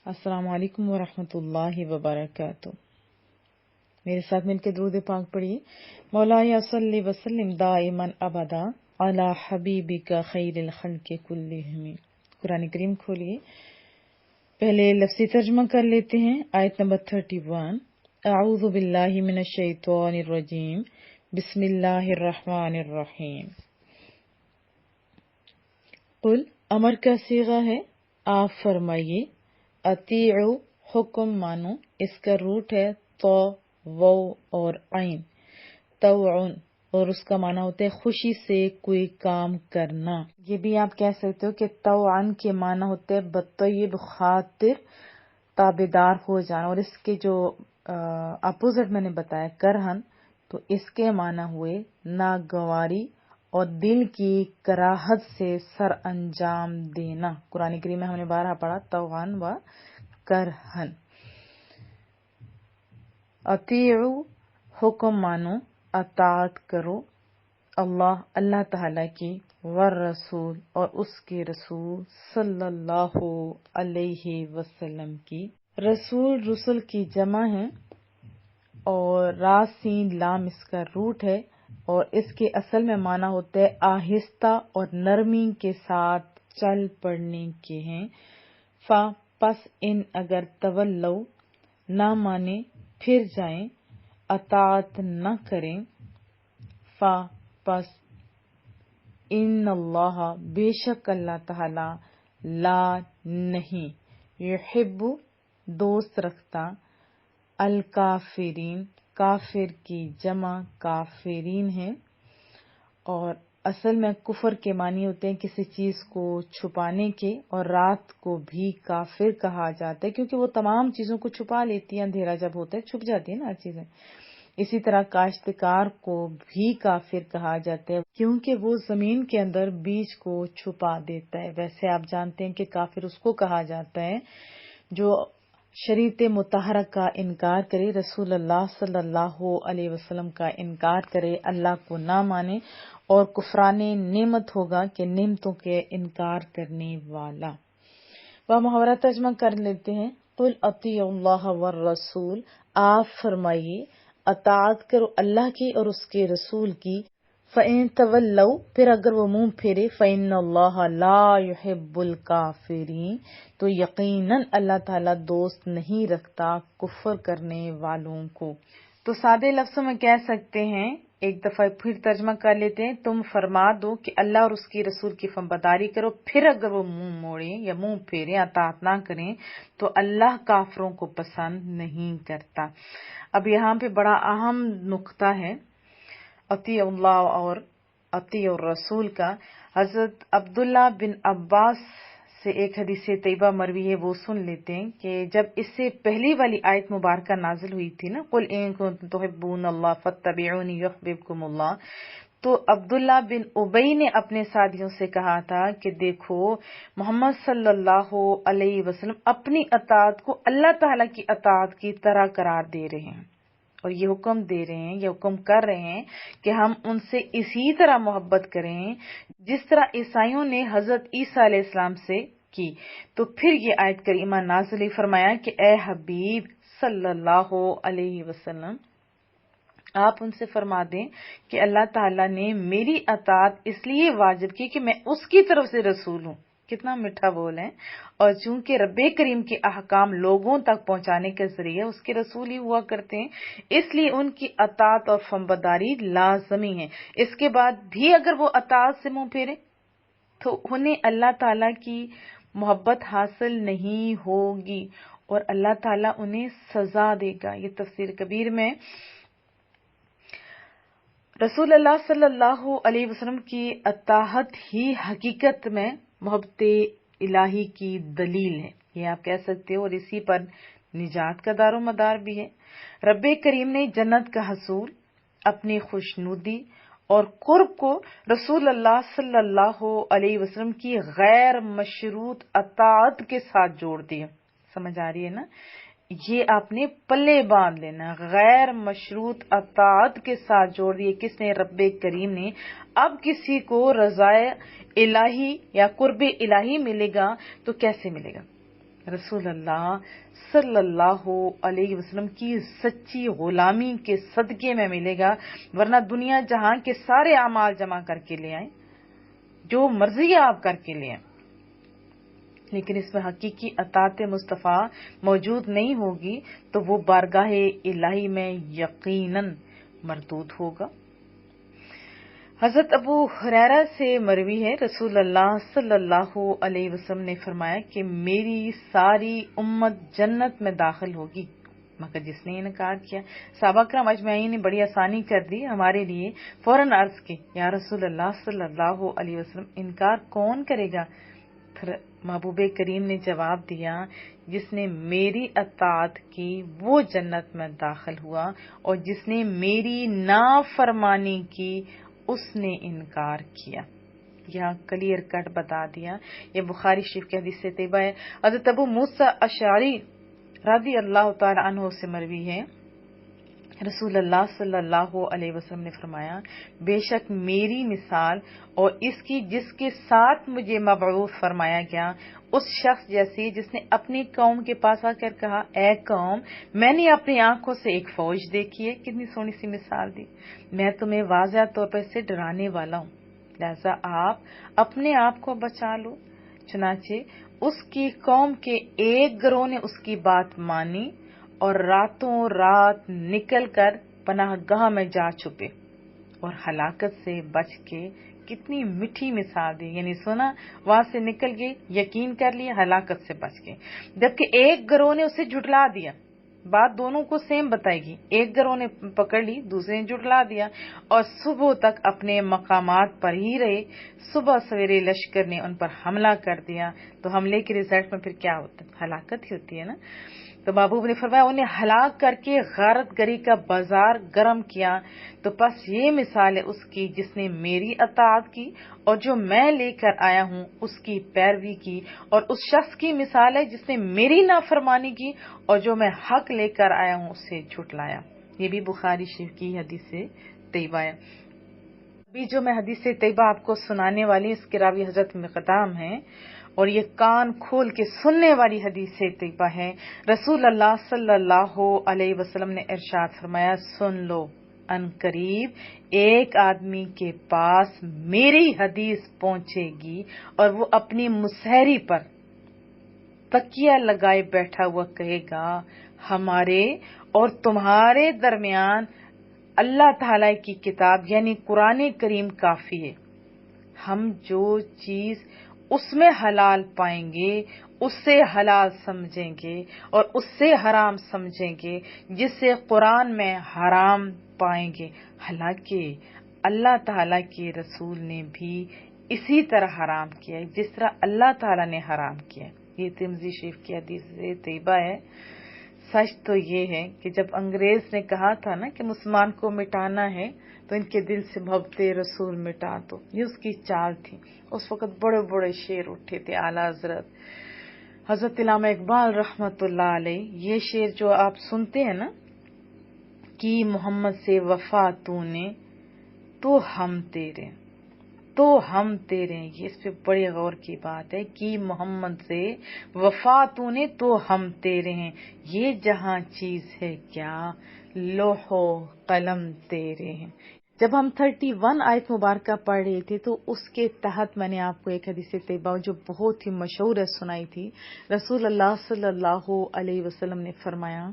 السلام علیکم ورحمۃ اللہ وبرکاتہ۔ میرے ساتھ مل کے درود پاک پڑھیے۔ مولایا صلی وسلم دائما ابدا علی حبیبک خیر الخلق کلہم۔ قرآن کریم کھولیے، پہلے لفظی ترجمہ کر لیتے ہیں۔ آیت نمبر 31۔ اعوذ باللہ من الشیطان الرجیم، بسم اللہ الرحمن الرحیم۔ قل امر کا صیغہ ہے، آپ فرمائیے، اطیعو حکم مانو، اس کا روٹ ہے تو و اور عین، توعن، اور اس کا معنی ہوتا ہے خوشی سے کوئی کام کرنا۔ یہ بھی آپ کہہ سکتے ہو کہ توعن کے معنی ہوتے ہیں بطیب خاطر، تابعدار ہو جانا، اور اس کے جو اپوزٹ میں نے بتایا کرہن، تو اس کے معنی ہوئے ناگواری اور دل کی کراہت سے سر انجام دینا۔ قرآن کریم میں ہم نے بارہا پڑھا توعن و کرہن۔ اطیعو حکم مانو، اطاعت کرو، اللہ تعالی کی، والرسول اور اس کے رسول صلی اللہ علیہ وسلم کی۔ رسول رسل کی جمع ہے اور را سین لام اس کا روٹ ہے، اور اس کے اصل میں معنی ہوتا ہے آہستہ اور نرمی کے ساتھ چل پڑنے کے ہیں۔ فا پس ان اگر تولو نہ مانے پھر جائیں، اطاعت نہ کریں، فا پس ان اللہ بے شک اللہ تعالی لا نہیں، یحب دوست رکھتا، الکافرین کافر کی جمع کافرین ہے، اور اصل میں کفر کے معنی ہوتے ہیں کسی چیز کو چھپانے کے، اور رات کو بھی کافر کہا جاتا ہے کیونکہ وہ تمام چیزوں کو چھپا لیتی ہے، اندھیرا جب ہوتا ہے چھپ جاتی ہے نا ہر چیزیں۔ اسی طرح کاشتکار کو بھی کافر کہا جاتا ہے کیونکہ وہ زمین کے اندر بیج کو چھپا دیتا ہے۔ ویسے آپ جانتے ہیں کہ کافر اس کو کہا جاتا ہے جو شریعت مطہرہ کا انکار کرے، رسول اللہ صلی اللہ علیہ وسلم کا انکار کرے، اللہ کو نہ مانے، اور کفران نعمت ہوگا کہ نعمتوں کے انکار کرنے والا۔ وہ محاورہ ترجمہ کر لیتے ہیں۔ قل اطیعوا اللہ والرسول، آپ فرمائیے اطاعت کرو اللہ کی اور اس کے رسول کی۔ فَإِن تَوَلَّوْا پھر اگر وہ منہ پھیرے، فَإِنَّ اللَّهَ لَا يُحِبُّ الْكَافِرِينَ تو یقیناً اللہ تعالیٰ دوست نہیں رکھتا کفر کرنے والوں کو۔ تو سادے لفظوں میں کہہ سکتے ہیں، ایک دفعہ پھر ترجمہ کر لیتے ہیں، تم فرما دو کہ اللہ اور اس کی رسول کی فرمانبرداری کرو، پھر اگر وہ منہ موڑیں یا منہ پھیریں، اطاعت نہ کریں، تو اللہ کافروں کو پسند نہیں کرتا۔ اب یہاں پہ بڑا اہم نقطہ ہے اطیع اللہ اور اطیع الرسول کا۔ حضرت عبداللہ بن عباس سے ایک حدیث طیبہ مروی ہے، وہ سن لیتے ہیں کہ جب اس سے پہلی والی آیت مبارکہ نازل ہوئی تھی نا، قل ان کنتم تحبون اللہ فاتبعونی یحببکم اللہ، تو عبداللہ بن ابی نے اپنے ساتھیوں سے کہا تھا کہ دیکھو محمد صلی اللہ علیہ وسلم اپنی اطاعت کو اللہ تعالیٰ کی اطاعت کی طرح قرار دے رہے ہیں، اور یہ حکم دے رہے ہیں، یہ حکم کر رہے ہیں کہ ہم ان سے اسی طرح محبت کریں جس طرح عیسائیوں نے حضرت عیسیٰ علیہ السلام سے کی۔ تو پھر یہ آیت کریمہ نازل ہوئی، فرمایا کہ اے حبیب صلی اللہ علیہ وسلم، آپ ان سے فرما دیں کہ اللہ تعالیٰ نے میری اطاعت اس لیے واجب کی کہ میں اس کی طرف سے رسول ہوں۔ کتنا میٹھا بول ہے، اور چونکہ رب کریم کے احکام لوگوں تک پہنچانے کے ذریعے اس کے رسول ہی ہوا کرتے ہیں، اس لیے ان کی اطاعت اور فرمانبرداری لازمی ہے۔ اس کے بعد بھی اگر وہ اطاعت سے منہ پھیرے تو انہیں اللہ تعالیٰ کی محبت حاصل نہیں ہوگی، اور اللہ تعالیٰ انہیں سزا دے گا۔ یہ تفسیر کبیر میں رسول اللہ صلی اللہ علیہ وسلم کی اطاعت ہی حقیقت میں محبت الہی کی دلیل ہے، یہ آپ کہہ سکتے ہو، اور اسی پر نجات کا دار و مدار بھی ہے۔ رب کریم نے جنت کا حصول، اپنی خوشنودی اور قرب کو رسول اللہ صلی اللہ علیہ وسلم کی غیر مشروط اطاعت کے ساتھ جوڑ دیا۔ سمجھ آ رہی ہے نا؟ یہ آپ نے پلے باندھ لینا، غیر مشروط اطاعت کے ساتھ جوڑ دیے کس نے؟ رب کریم نے۔ اب کسی کو رضا الہی یا قرب الہی ملے گا تو کیسے ملے گا؟ رسول اللہ صلی اللہ علیہ وسلم کی سچی غلامی کے صدقے میں ملے گا، ورنہ دنیا جہاں کے سارے اعمال جمع کر کے لے آئیں، جو مرضی آپ کر کے لے آئیں، لیکن اس میں حقیقی اطاعت مصطفیٰ موجود نہیں ہوگی تو وہ بارگاہ الہی میں یقیناً مردود ہوگا۔ حضرت ابو ہریرہ سے مروی ہے، رسول اللہ صلی اللہ علیہ وسلم نے فرمایا کہ میری ساری امت جنت میں داخل ہوگی مگر جس نے انکار کیا۔ صحابہ کرام اجمعین نے بڑی آسانی کر دی ہمارے لیے، فوراً عرض کی یا رسول اللہ صلی اللہ علیہ وسلم انکار کون کرے گا؟ پھر محبوب کریم نے جواب دیا جس نے میری اطاعت کی وہ جنت میں داخل ہوا، اور جس نے میری نافرمانی کی اس نے انکار کیا۔ یہاں کلیئر کٹ بتا دیا۔ یہ بخاری شریف کی حدیث سے طیبہ ہے۔ حضرت ابو موسیٰ اشعری رضی اللہ تعالی عنہ سے مروی ہے، رسول اللہ صلی اللہ علیہ وسلم نے فرمایا بے شک میری مثال اور اس کی جس کے ساتھ مجھے مبعوث فرمایا گیا اس شخص جیسی جس نے اپنی قوم کے پاس آ کر کہا اے قوم میں نے اپنی آنکھوں سے ایک فوج دیکھی ہے۔ کتنی سونی سی مثال دی۔ میں تمہیں واضح طور پر سے ڈرانے والا ہوں، لہذا آپ اپنے آپ کو بچا لو۔ چنانچہ اس کی قوم کے ایک گروہ نے اس کی بات مانی اور راتوں رات نکل کر پناہ گاہ میں جا چھپے اور ہلاکت سے بچ کے۔ کتنی میٹھی مثال دی، یعنی سنا وہاں سے نکل گئے، یقین کر لیا، ہلاکت سے بچ گئے، جبکہ ایک گروہ نے اسے جھٹلا دیا۔ بات دونوں کو سیم بتائے گی، ایک گروہ نے پکڑ لی، دوسرے نے جھٹلا دیا اور صبح تک اپنے مقامات پر ہی رہے۔ صبح سویرے لشکر نے ان پر حملہ کر دیا تو حملے کے رزلٹ میں پھر کیا ہوتا ہے؟ ہلاکت ہی ہوتی ہے نا۔ تو محبوب نے فرمایا انہیں ہلاک کر کے غارت گری کا بازار گرم کیا۔ تو بس یہ مثال ہے اس کی جس نے میری اطاعت کی اور جو میں لے کر آیا ہوں اس کی پیروی کی، اور اس شخص کی مثال ہے جس نے میری نافرمانی کی اور جو میں حق لے کر آیا ہوں اسے جھٹلایا۔ یہ بھی بخاری شریف کی حدیث طیبہ ہے۔ ابھی جو میں حدیث طیبہ آپ کو سنانے والی اس کے راوی حضرت مقدام ہیں، اور یہ کان کھول کے سننے والی حدیث طیبہ ہے۔ رسول اللہ صلی اللہ علیہ وسلم نے ارشاد فرمایا سن لو، ان قریب ایک آدمی کے پاس میری حدیث پہنچے گی اور وہ اپنی مسحری پر تکیہ لگائے بیٹھا ہوا کہے گا ہمارے اور تمہارے درمیان اللہ تعالی کی کتاب یعنی قرآن کریم کافی ہے۔ ہم جو چیز اس میں حلال پائیں گے اس سے حلال سمجھیں گے اور اس سے حرام سمجھیں گے جس سے قرآن میں حرام پائیں گے، حالانکہ اللہ تعالیٰ کے رسول نے بھی اسی طرح حرام کیا ہے جس طرح اللہ تعالیٰ نے حرام کیا ہے۔ یہ ترمذی شریف کی حدیث طیبہ ہے۔ سچ تو یہ ہے کہ جب انگریز نے کہا تھا نا کہ مسلمان کو مٹانا ہے تو ان کے دل سے محبت رسول مٹا دو، یہ اس کی چال تھی۔ اس وقت بڑے بڑے شعر اٹھے تھے اعلیٰ حضرت علامہ اقبال رحمت اللہ علیہ۔ یہ شعر جو آپ سنتے ہیں نا کہ محمد سے وفا تو نے تو ہم تیرے، یہ اس پہ بڑی غور کی بات ہے کہ محمد سے وفا تو نے تو ہم تیرے ہیں، یہ جہاں چیز ہے کیا لوح و قلم تیرے ہیں۔ جب ہم 31 آیت مبارکہ پڑھ رہے تھے تو اس کے تحت میں نے آپ کو ایک حدیث طیبہ جو بہت ہی مشہور ہے سنائی تھی۔ رسول اللہ صلی اللہ علیہ وسلم نے فرمایا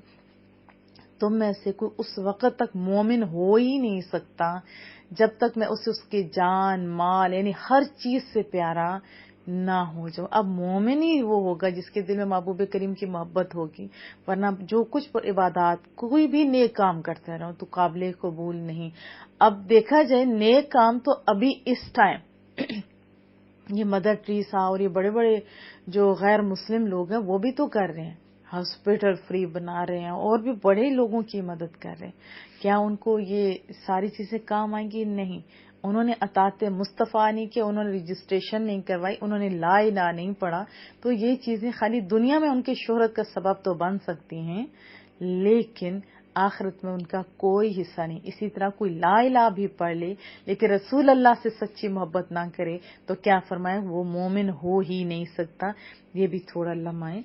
تم میں سے کوئی اس وقت تک مومن ہو ہی نہیں سکتا جب تک میں اسے اس کے جان مال یعنی ہر چیز سے پیارا نہ ہو جاؤ۔ اب مومن ہی وہ ہوگا جس کے دل میں محبوب کریم کی محبت ہوگی، ورنہ جو کچھ پر عبادات کوئی بھی نیک کام کرتے رہو تو قابل قبول نہیں۔ اب دیکھا جائے نیک کام تو ابھی اس ٹائم یہ مدر ٹریسا اور یہ بڑے بڑے جو غیر مسلم لوگ ہیں وہ بھی تو کر رہے ہیں، ہاسپٹل فری بنا رہے ہیں اور بھی بڑے لوگوں کی مدد کر رہے ہیں۔ کیا ان کو یہ ساری چیزیں کام آئیں گی؟ نہیں۔ انہوں نے اطاعت مصطفیٰ نہیں کیا، انہوں نے رجسٹریشن نہیں کروائی، انہوں نے لا الہ نہیں پڑھا، تو یہ چیزیں خالی دنیا میں ان کے شہرت کا سبب تو بن سکتی ہیں لیکن آخرت میں ان کا کوئی حصہ نہیں۔ اسی طرح کوئی لا الہ بھی پڑھ لے لیکن رسول اللہ سے سچی محبت نہ کرے تو کیا فرمائے وہ مومن ہو ہی نہیں سکتا۔ یہ بھی تھوڑا لمحہ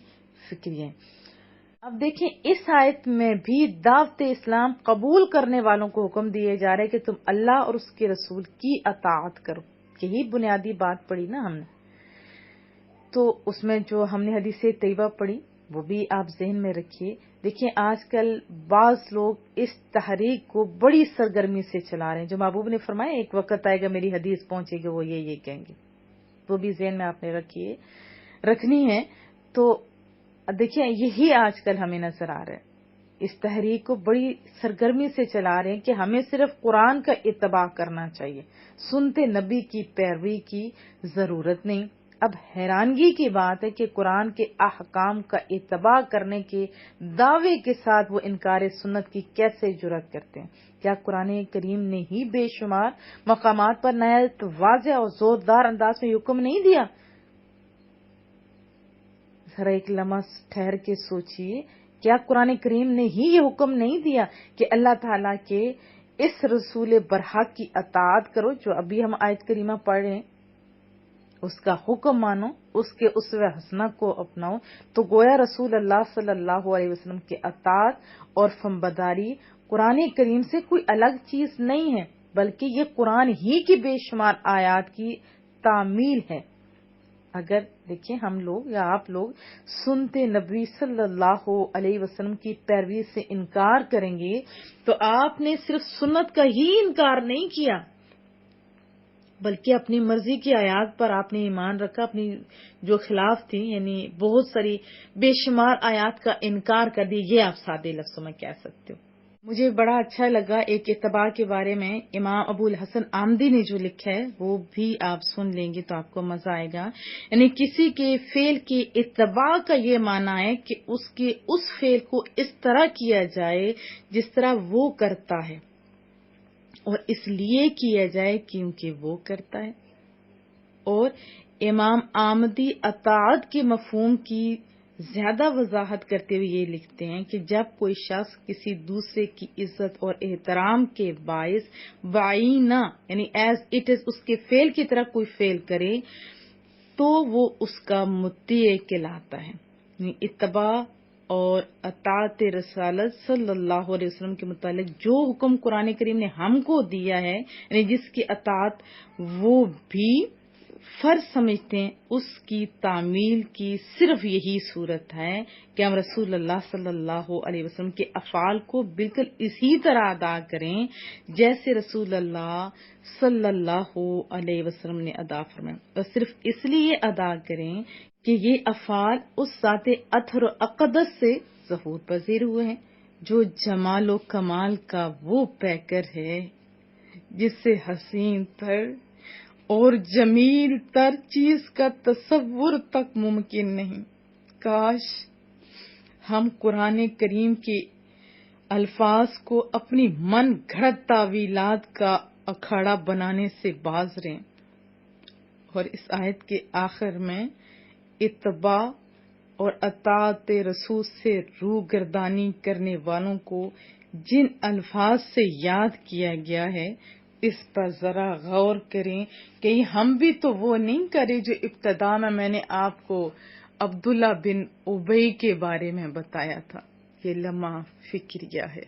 فکریہ ہیں۔ اب دیکھیں اس آیت میں بھی دعوت اسلام قبول کرنے والوں کو حکم دیے جا رہے کہ تم اللہ اور اس کے رسول کی اطاعت کرو۔ یہی بنیادی بات پڑھی نا ہم نے، تو اس میں جو ہم نے حدیث طیبہ پڑھی وہ بھی آپ ذہن میں رکھیے۔ دیکھیں آج کل بعض لوگ اس تحریک کو بڑی سرگرمی سے چلا رہے ہیں، جو محبوب نے فرمایا ایک وقت آئے گا میری حدیث پہنچے گی وہ یہ کہیں گے، وہ بھی ذہن میں آپ نے رکھنی ہے۔ تو دیکھیں یہی آج کل ہمیں نظر آ رہا ہے، اس تحریک کو بڑی سرگرمی سے چلا رہے ہیں کہ ہمیں صرف قرآن کا اتباع کرنا چاہیے، سنتے نبی کی پیروی کی ضرورت نہیں۔ اب حیرانگی کی بات ہے کہ قرآن کے احکام کا اتباع کرنے کے دعوے کے ساتھ وہ انکار سنت کی کیسے جرأت کرتے ہیں؟ کیا قرآن کریم نے ہی بے شمار مقامات پر نہایت واضح اور زوردار انداز میں حکم نہیں دیا؟ ذرا ایک لمحہ ٹھہر کے سوچئے، کیا قرآن کریم نے ہی یہ حکم نہیں دیا کہ اللہ تعالیٰ کے اس رسول برحق کی اطاعت کرو، جو ابھی ہم آیت کریمہ پڑھ رہے ہیں، اس کا حکم مانو، اس کے اسوہ حسنہ کو اپناؤ؟ تو گویا رسول اللہ صلی اللہ علیہ وسلم کے اطاعت اور فرمانبرداری قرآن کریم سے کوئی الگ چیز نہیں ہے، بلکہ یہ قرآن ہی کی بے شمار آیات کی تعمیل ہے۔ اگر دیکھیں ہم لوگ یا آپ لوگ سنتے نبی صلی اللہ علیہ وسلم کی پیروی سے انکار کریں گے تو آپ نے صرف سنت کا ہی انکار نہیں کیا، بلکہ اپنی مرضی کی آیات پر آپ نے ایمان رکھا، اپنی جو خلاف تھی یعنی بہت ساری بے شمار آیات کا انکار کر دی، یہ آپ سادے لفظوں میں کہہ سکتے ہو۔ مجھے بڑا اچھا لگا ایک اتباع کے بارے میں امام ابو الحسن آمدی نے جو لکھا ہے، وہ بھی آپ سن لیں گے تو آپ کو مزہ آئے گا۔ یعنی کسی کے فعل کے اتباع کا یہ معنی ہے کہ اس کے اس فعل کو اس طرح کیا جائے جس طرح وہ کرتا ہے، اور اس لیے کیا جائے کیونکہ وہ کرتا ہے۔ اور امام آمدی اطاعت کے مفہوم کی زیادہ وضاحت کرتے ہوئے یہ لکھتے ہیں کہ جب کوئی شخص کسی دوسرے کی عزت اور احترام کے باعث بعینہ یعنی ایز اٹ از اس کے فعل کی طرح کوئی فعل کرے تو وہ اس کا مطیع کہلاتا ہے۔ یعنی اتباع اور اطاعت رسالت صلی اللہ علیہ وسلم کے متعلق جو حکم قرآن کریم نے ہم کو دیا ہے، یعنی جس کی اطاعت وہ بھی فرض سمجھتے ہیں، اس کی تعمیل کی صرف یہی صورت ہے کہ ہم رسول اللہ صلی اللہ علیہ وسلم کے افعال کو بالکل اسی طرح ادا کریں جیسے رسول اللہ صلی اللہ علیہ وسلم نے ادا فرمایا، اور صرف اس لیے ادا کریں کہ یہ افعال اس ذات اطہر و اقدس سے ظہور پذیر ہوئے ہیں جو جمال و کمال کا وہ پیکر ہے جس سے حسین تر اور جمیل تر چیز کا تصور تک ممکن نہیں۔ کاش ہم قرآن کریم کے الفاظ کو اپنی من گھڑت تعویلات کا اکھاڑا بنانے سے باز رہیں، اور اس آیت کے آخر میں اتباع اور اطاعت رسول سے روگردانی کرنے والوں کو جن الفاظ سے یاد کیا گیا ہے اس پر ذرا غور کریں کہ ہم بھی تو وہ نہیں کرے جو ابتدا میں نے آپ کو عبداللہ بن ابی کے بارے میں بتایا تھا۔ یہ لمحہ فکریہ ہے۔